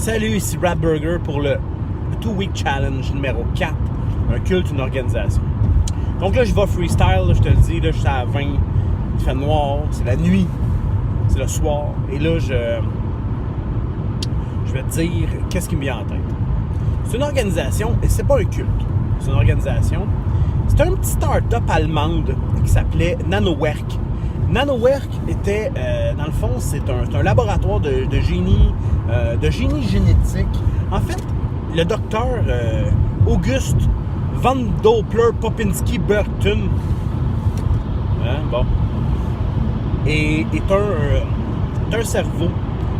Salut, ici Brad Burger pour le 2-Week Challenge numéro 4, un culte, une organisation. Donc là, je vais freestyle, là, je te le dis, là, je suis à 20, il fait noir, c'est la nuit, c'est le soir, et là, je vais te dire qu'est-ce qui me vient en tête. C'est une organisation, et c'est pas un culte, c'est une organisation. C'est un petit start-up allemande qui s'appelait NanoWork. NanoWork était, dans le fond, c'est un laboratoire de génie génétique. En fait, le docteur August Van Doppler-Popinski-Burton est un cerveau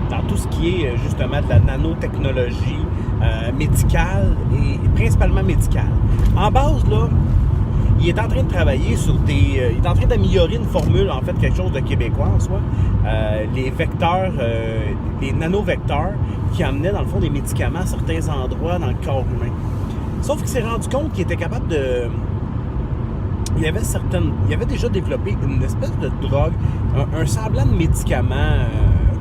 dans tout ce qui est justement de la nanotechnologie médicale et principalement médicale. En base, là, il est en train de travailler sur il est en train d'améliorer une formule, en fait, quelque chose de québécois en soi. Les vecteurs, les nanovecteurs qui amenaient, dans le fond, des médicaments à certains endroits dans le corps humain. Sauf qu'il s'est rendu compte qu'il était capable de... Il avait déjà développé une espèce de drogue, un semblant de médicament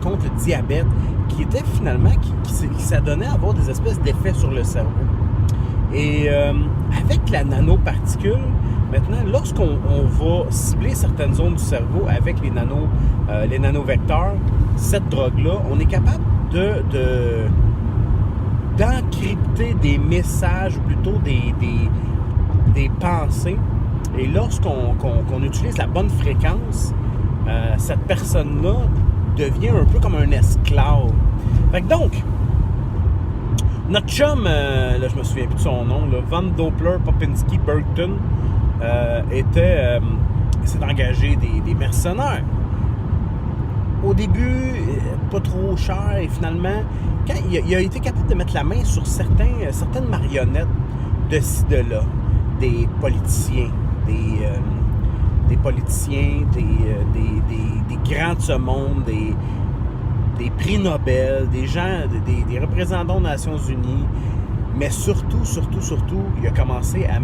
contre le diabète, qui était finalement, qui s'adonnait à avoir des espèces d'effets sur le cerveau. Et avec la nanoparticule, maintenant, lorsqu'on va cibler certaines zones du cerveau avec les nanovecteurs, cette drogue-là, on est capable d'encrypter des messages, ou plutôt des pensées. Et lorsqu'on utilise la bonne fréquence, cette personne-là devient un peu comme un esclave. Fait que donc, notre chum, là je me souviens plus de son nom, là, Van Doppler-Popinski-Burton, s'est engagé des mercenaires. Au début, pas trop cher, et finalement, quand il a été capable de mettre la main sur certaines marionnettes de ci, de là, des politiciens, des grands de ce monde, des prix Nobel, des gens, des représentants des Nations Unies, mais surtout, il a commencé à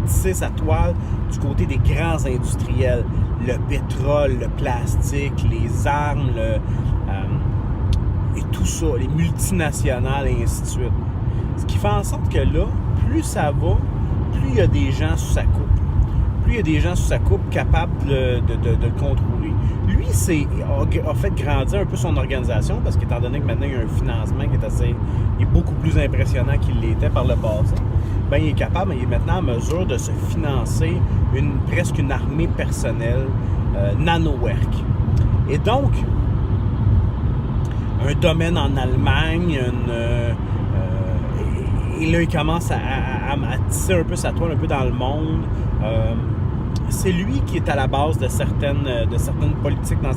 tisser sa toile du côté des grands industriels, le pétrole, le plastique, les armes, et tout ça, les multinationales et ainsi de suite. Ce qui fait en sorte que là, plus ça va, plus il y a des gens sous sa coupe. Plus il y a des gens sous sa coupe capables de le contrôler. Lui, a fait grandir un peu son organisation parce qu'étant donné que maintenant il y a un financement qui est beaucoup plus impressionnant qu'il l'était par le passé, ben, il est maintenant en mesure de se financer presque une armée personnelle NanoWork. Et donc, un domaine en Allemagne, et là, il commence à tisser un peu sa toile un peu dans le monde. C'est lui qui est à la base de certaines politiques dans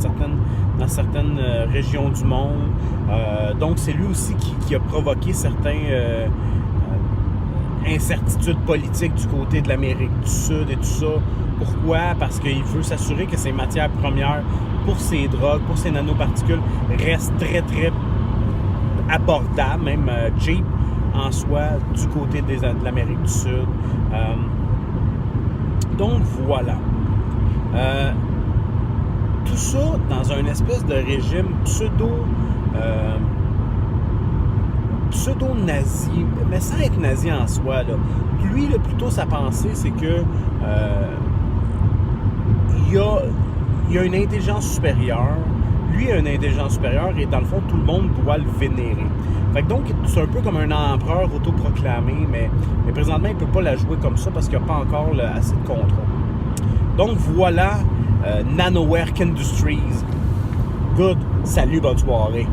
certaines régions du monde. Donc, c'est lui aussi qui a provoqué certaines incertitudes politiques du côté de l'Amérique du Sud et tout ça. Pourquoi? Parce qu'il veut s'assurer que ces matières premières pour ces drogues, pour ces nanoparticules, restent très, très abordables, même cheap en soi, du côté de l'Amérique du Sud. Donc, voilà. Tout ça dans un espèce de régime pseudo-nazi, mais sans être nazi en soi, là. Lui, là, plutôt, sa pensée, c'est que il y a une intelligence supérieure. Lui a une intelligence supérieure et dans le fond, tout le monde doit le vénérer. Fait que donc, c'est un peu comme un empereur autoproclamé, mais présentement, il ne peut pas la jouer comme ça parce qu'il n'y a pas encore assez de contrôle. Donc voilà, NanoWork Industries. Good. Salut, bonne soirée.